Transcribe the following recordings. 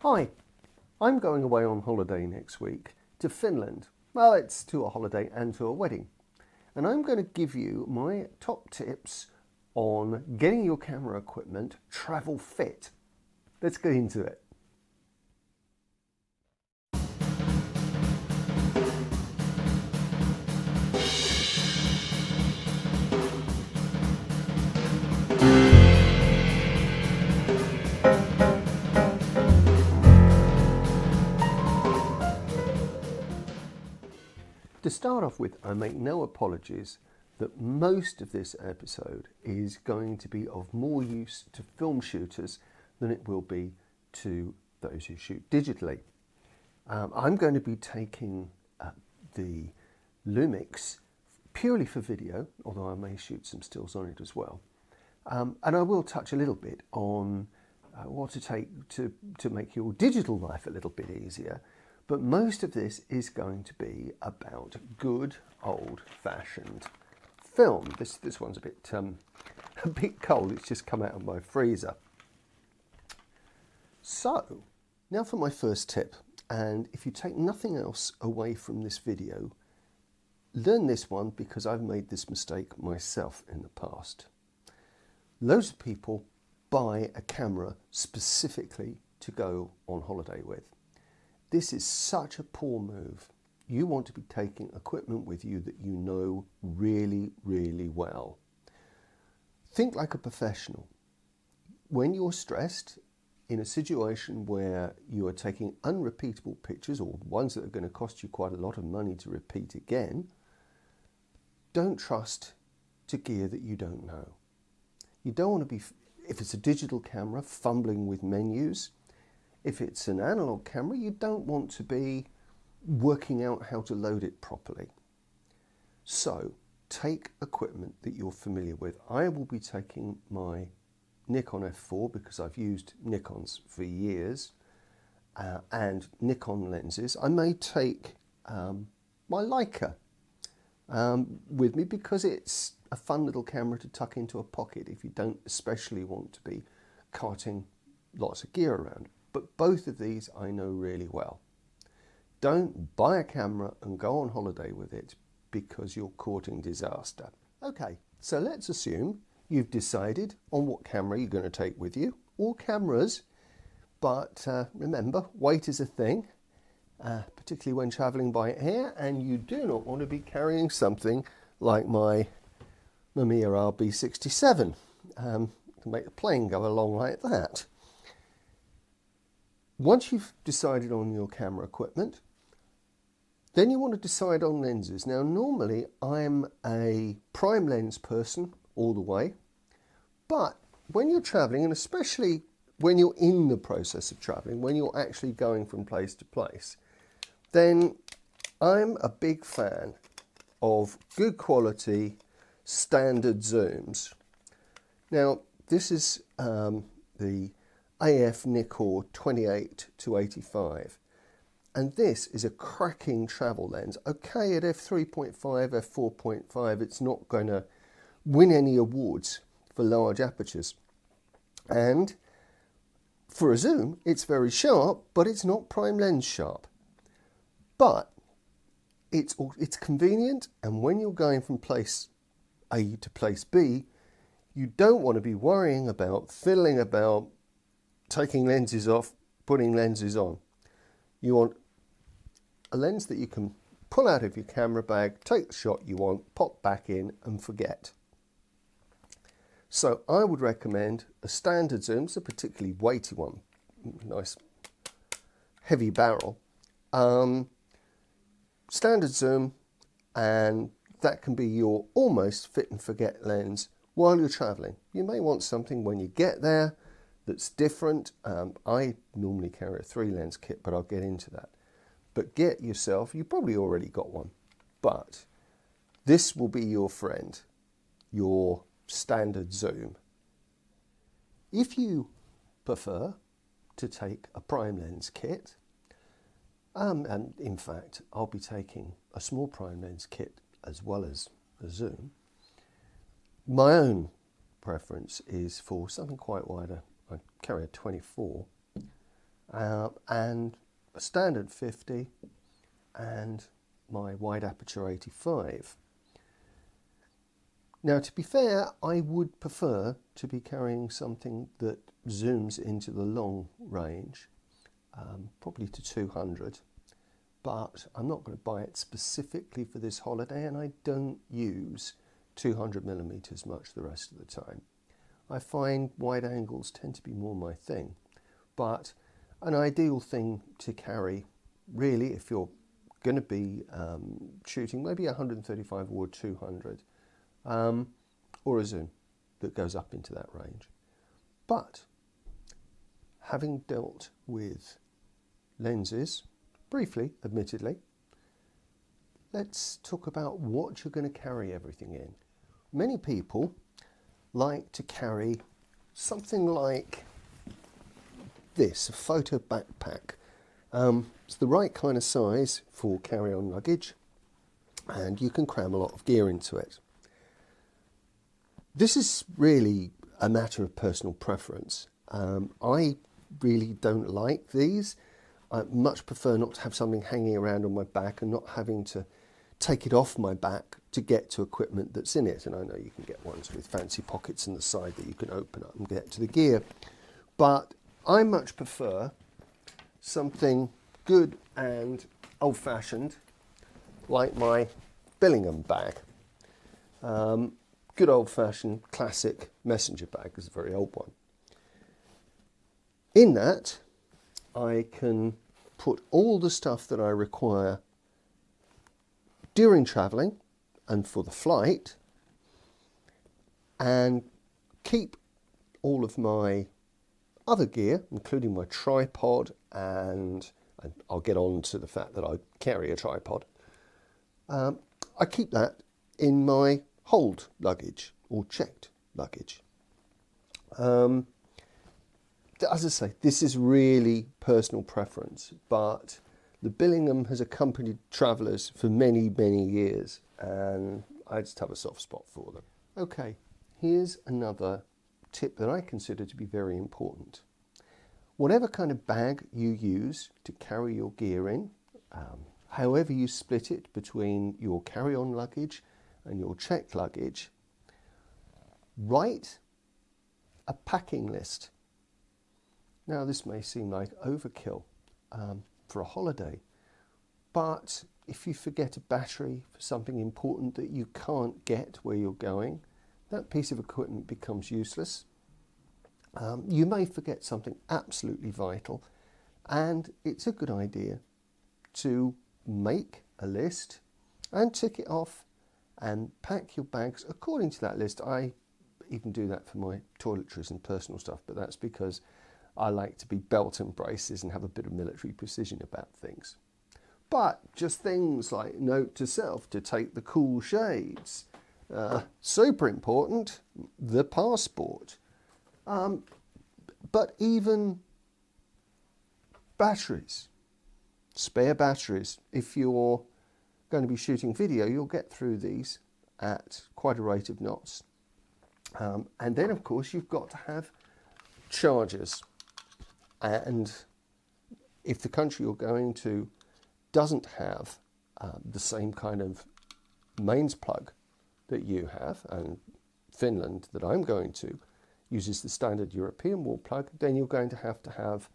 Hi, I'm going away on holiday next week to Finland. Well, it's to a holiday and to a wedding. And I'm going to give you my top tips on getting your camera equipment travel fit. Let's get into it. To start off with, I make no apologies that most of this episode is going to be of more use to film shooters than it will be to those who shoot digitally. I'm going to be taking the Lumix purely for video, although I may shoot some stills on it as well. And I will touch a little bit on what to take to make your digital life a little bit easier. But most of this is going to be about good old-fashioned film. This one's a bit cold. It's just come out of my freezer. So now for my first tip. And if you take nothing else away from this video, learn this one because I've made this mistake myself in the past. Loads of people buy a camera specifically to go on holiday with. This is such a poor move. You want to be taking equipment with you that you know really, really well. Think like a professional. When you're stressed in a situation where you are taking unrepeatable pictures or ones that are going to cost you quite a lot of money to repeat again, don't trust to gear that you don't know. You don't want to be, if it's a digital camera, fumbling with menus. If it's an analogue camera, you don't want to be working out how to load it properly. So take equipment that you're familiar with. I will be taking my Nikon F4 because I've used Nikons for years and Nikon lenses. I may take my Leica with me because it's a fun little camera to tuck into a pocket if you don't especially want to be carting lots of gear around. But both of these I know really well. Don't buy a camera and go on holiday with it because you're courting disaster. Okay, so let's assume you've decided on what camera you're going to take with you, or cameras, but remember, weight is a thing, particularly when travelling by air, and you do not want to be carrying something like my Mamiya RB67 to make the plane go along like that. Once you've decided on your camera equipment, then you want to decide on lenses. Now, normally I'm a prime lens person all the way, but when you're traveling, and especially when you're in the process of traveling, when you're actually going from place to place, then I'm a big fan of good quality standard zooms. Now, this is the AF Nikkor 28-85, and this is a cracking travel lens. Okay, at f3.5, f4.5, it's not going to win any awards for large apertures, and for a zoom it's very sharp, but it's not prime lens sharp. But it's convenient, and when you're going from place A to place B, you don't want to be worrying about fiddling about taking lenses off, putting lenses on. You want a lens that you can pull out of your camera bag, take the shot you want, pop back in and forget. So I would recommend a standard zoom, it's a particularly weighty one, nice heavy barrel. Standard zoom, and that can be your almost fit and forget lens while you're traveling. You may want something when you get there that's different. I normally carry a 3-lens kit, but I'll get into that. But get yourself, you probably already got one, but this will be your friend, your standard zoom. If you prefer to take a prime lens kit, and in fact I'll be taking a small prime lens kit as well as a zoom, my own preference is for something quite wider. I carry a 24, and a standard 50 and my wide aperture 85. Now, to be fair, I would prefer to be carrying something that zooms into the long range, probably to 200, but I'm not going to buy it specifically for this holiday, and I don't use 200mm much the rest of the time. I find wide angles tend to be more my thing, but an ideal thing to carry, really, if you're going to be shooting maybe 135 or 200, or a zoom that goes up into that range. But having dealt with lenses, briefly, admittedly, let's talk about what you're going to carry everything in. Many people like to carry something like this, a photo backpack. It's the right kind of size for carry-on luggage, and you can cram a lot of gear into it. This is really a matter of personal preference. I really don't like these. I much prefer not to have something hanging around on my back and not having to take it off my back to get to equipment that's in it. And I know you can get ones with fancy pockets in the side that you can open up and get to the gear. But I much prefer something good and old-fashioned, like my Billingham bag. Good old-fashioned classic messenger bag is a very old one. In that, I can put all the stuff that I require during travelling and for the flight, and keep all of my other gear, including my tripod, and I'll get on to the fact that I carry a tripod. I keep that in my hold luggage or checked luggage. As I say, this is really personal preference, but the Billingham has accompanied travellers for many, many years, and I just have a soft spot for them. Okay, here's another tip that I consider to be very important. Whatever kind of bag you use to carry your gear in, however you split it between your carry-on luggage and your checked luggage, write a packing list. Now, this may seem like overkill for a holiday, but if you forget a battery for something important that you can't get where you're going, that piece of equipment becomes useless. You may forget something absolutely vital, and it's a good idea to make a list and tick it off and pack your bags according to that list. I even do that for my toiletries and personal stuff, but that's because I like to be belt and braces and have a bit of military precision about things. But just things like note to self to take the cool shades, super important, the passport, but even batteries, spare batteries. If you're going to be shooting video, you'll get through these at quite a rate of knots. And then, of course, you've got to have chargers. And if the country you're going to doesn't have the same kind of mains plug that you have, and Finland that I'm going to uses the standard European wall plug, then you're going to have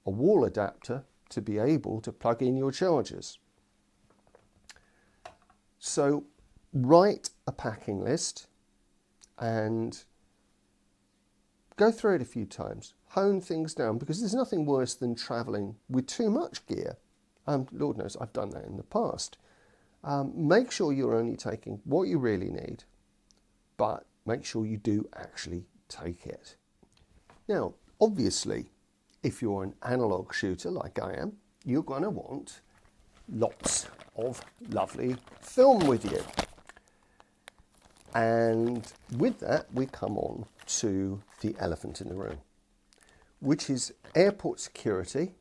a wall adapter to be able to plug in your chargers. So write a packing list and go through it a few times. Hone things down, because there's nothing worse than travelling with too much gear. Lord knows I've done that in the past. Make sure you're only taking what you really need, but make sure you do actually take it. Now, obviously, if you're an analogue shooter like I am, you're going to want lots of lovely film with you. And with that, we come on to the elephant in the room, which is airport security,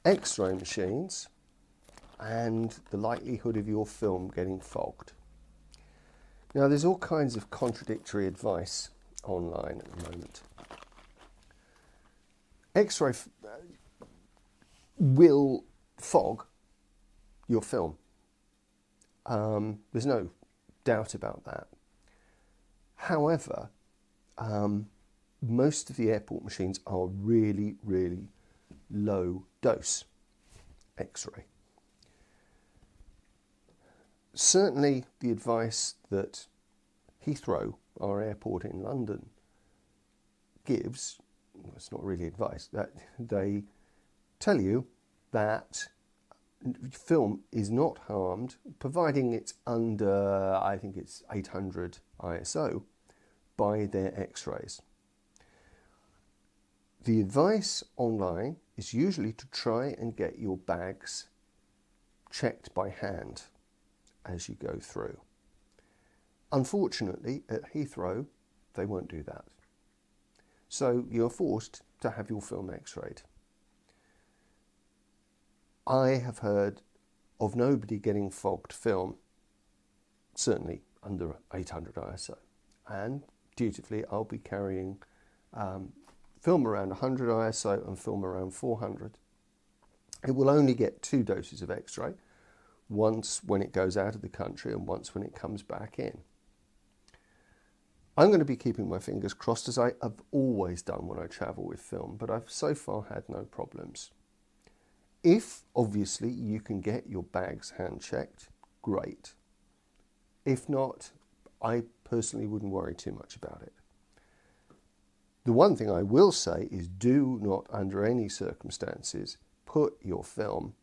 X-ray machines, and the likelihood of your film getting fogged. Now, there's all kinds of contradictory advice online at the moment. X-ray will fog your film. There's no doubt about that. However, most of the airport machines are really, really low dose X-ray. Certainly the advice that Heathrow, our airport in London, gives, well, it's not really advice, that they tell you that film is not harmed, providing it's under, I think it's 800 ISO, by their X-rays. The advice online is usually to try and get your bags checked by hand as you go through. Unfortunately, at Heathrow, they won't do that. So you're forced to have your film X-rayed. I have heard of nobody getting fogged film, certainly under 800 ISO. And dutifully, I'll be carrying film around 100 ISO and film around 400. It will only get 2 doses of X-ray, once when it goes out of the country and once when it comes back in. I'm going to be keeping my fingers crossed, as I have always done when I travel with film, but I've so far had no problems. If, obviously, you can get your bags hand-checked, great. If not, I personally wouldn't worry too much about it. The one thing I will say is do not, under any circumstances, put your film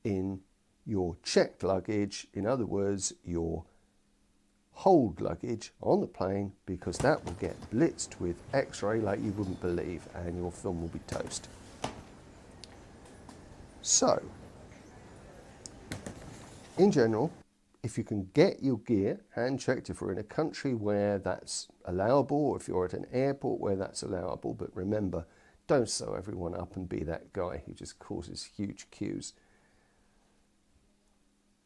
in your checked luggage, in other words, your hold luggage on the plane, because that will get blitzed with X-ray like you wouldn't believe, and your film will be toast. So, in general, if you can get your gear hand-checked, if we're in a country where that's allowable, or if you're at an airport where that's allowable, but remember, don't sew everyone up and be that guy who just causes huge queues.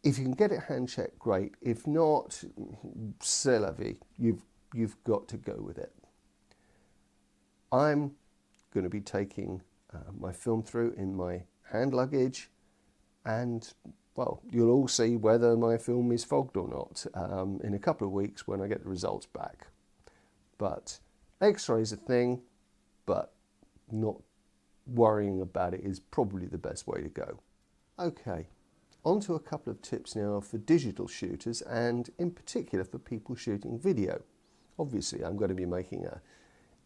If you can get it hand-checked, great. If not, c'est la vie. You've got to go with it. I'm going to be taking my film through in my hand luggage, and well, you'll all see whether my film is fogged or not in a couple of weeks when I get the results back. But X-ray is a thing, but not worrying about it is probably the best way to go. Okay, on to a couple of tips now for digital shooters, and in particular for people shooting video. Obviously, I'm going to be making an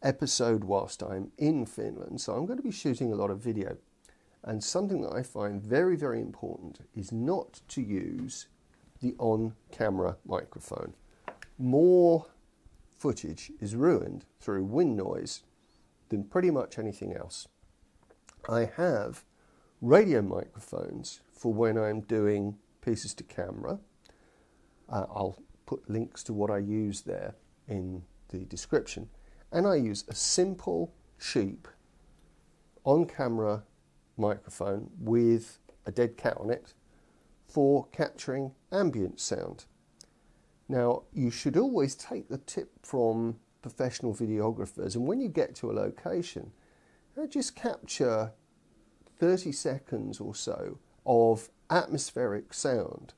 episode whilst I'm in Finland, so I'm going to be shooting a lot of video. And something that I find very, very important is not to use the on-camera microphone. More footage is ruined through wind noise than pretty much anything else. I have radio microphones for when I'm doing pieces to camera. I'll put links to what I use there in the description. And I use a simple, cheap, on-camera microphone with a dead cat on it for capturing ambient sound. Now, you should always take the tip from professional videographers, and when you get to a location, just capture 30 seconds or so of atmospheric sound,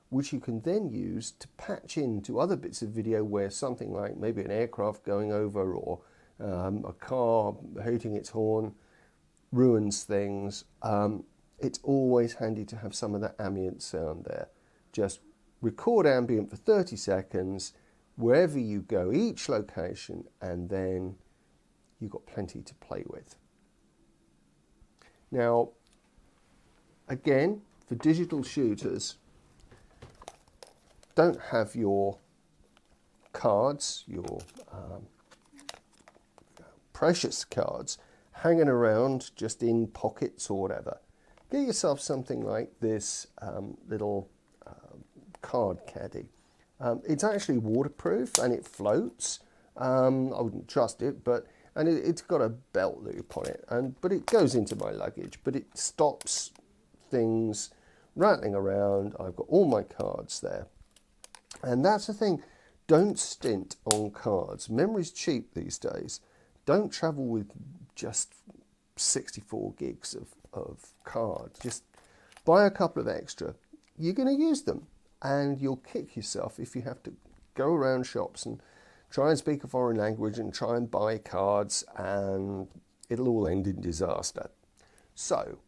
which you can then use to patch into other bits of video where something like maybe an aircraft going over or a car hooting its horn ruins things. It's always handy to have some of that ambient sound there. Just record ambient for 30 seconds wherever you go, each location, and then you've got plenty to play with. Now, again, for digital shooters, don't have your cards, your precious cards, hanging around just in pockets or whatever. Get yourself something like this little card caddy. It's actually waterproof and it floats. I wouldn't trust it, but it's got a belt loop on it, but it goes into my luggage, but it stops things rattling around. I've got all my cards there. And that's the thing, don't stint on cards. Memory's cheap these days. Don't travel with just 64 gigs of cards, just buy a couple of extra. You're going to use them, and you'll kick yourself if you have to go around shops and try and speak a foreign language and try and buy cards, and it'll all end in disaster. So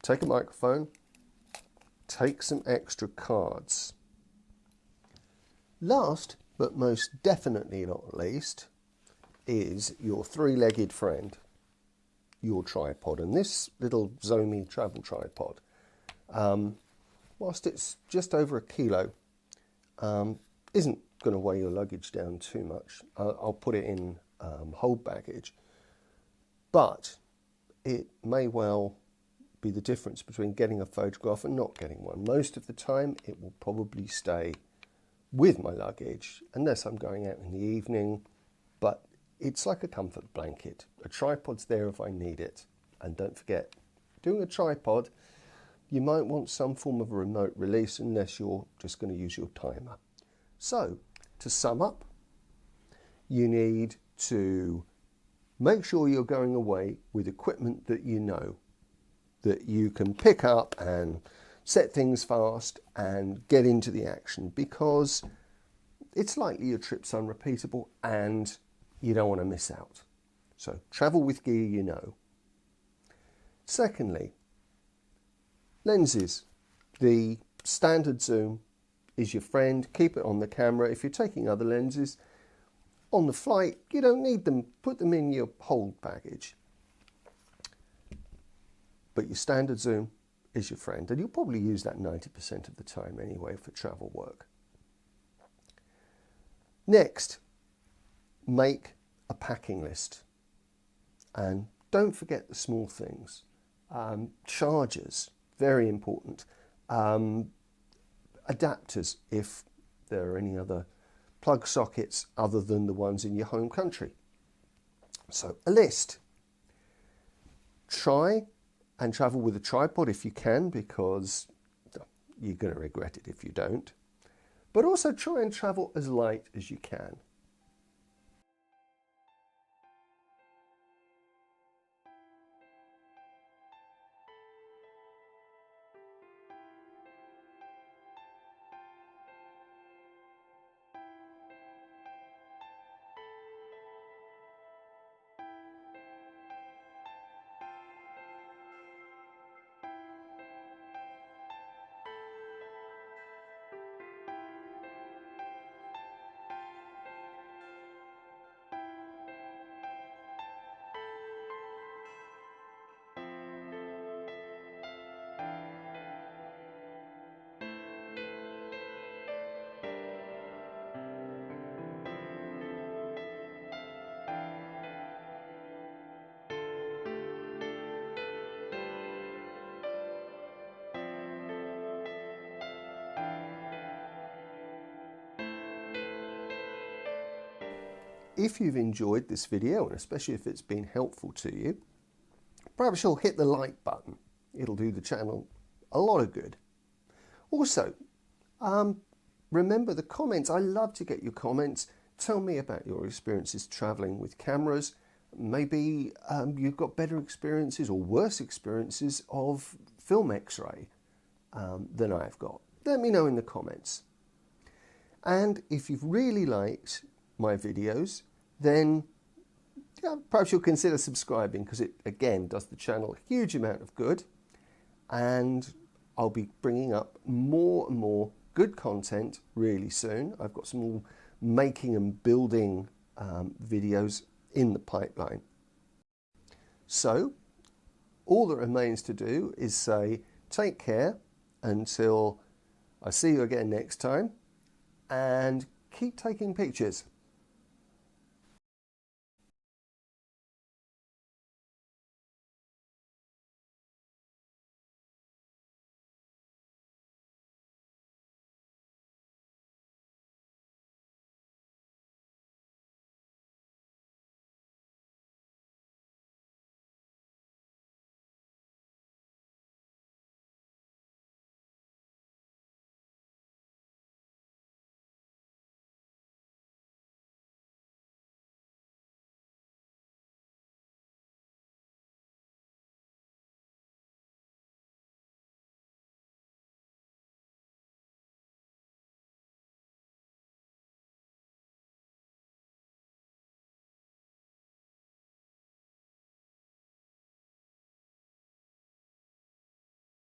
take a microphone, take some extra cards. Last but most definitely not least is your three-legged friend, your tripod. And this little Zomi travel tripod, whilst it's just over 1 kilo, isn't going to weigh your luggage down too much. I'll put it in hold baggage, but it may well be the difference between getting a photograph and not getting one. Most of the time it will probably stay with my luggage unless I'm going out in the evening, but it's like a comfort blanket. A tripod's there if I need it. And don't forget, doing a tripod, you might want some form of a remote release unless you're just going to use your timer. So, to sum up, you need to make sure you're going away with equipment that you know, that you can pick up and set things fast and get into the action, because it's likely your trip's unrepeatable and you don't want to miss out. So travel with gear you know. Secondly, lenses. The standard zoom is your friend. Keep it on the camera. If you're taking other lenses on the flight, you don't need them. Put them in your hold baggage. But your standard zoom is your friend, and you'll probably use that 90% of the time anyway for travel work. Next, make a packing list, and don't forget the small things. Chargers, very important. Adapters, if there are any other plug sockets other than the ones in your home country. So a list. Try and travel with a tripod if you can, because you're going to regret it if you don't. But also try and travel as light as you can. If you've enjoyed this video, and especially if it's been helpful to you, perhaps you'll hit the like button. It'll do the channel a lot of good. Also, remember the comments. I love to get your comments. Tell me about your experiences traveling with cameras. Maybe you've got better experiences or worse experiences of film X-ray than I've got. Let me know in the comments. And if you've really liked my videos, then perhaps you'll consider subscribing, because it again does the channel a huge amount of good, and I'll be bringing up more and more good content really soon. I've got some more making and building videos in the pipeline. So all that remains to do is say take care until I see you again next time, and keep taking pictures.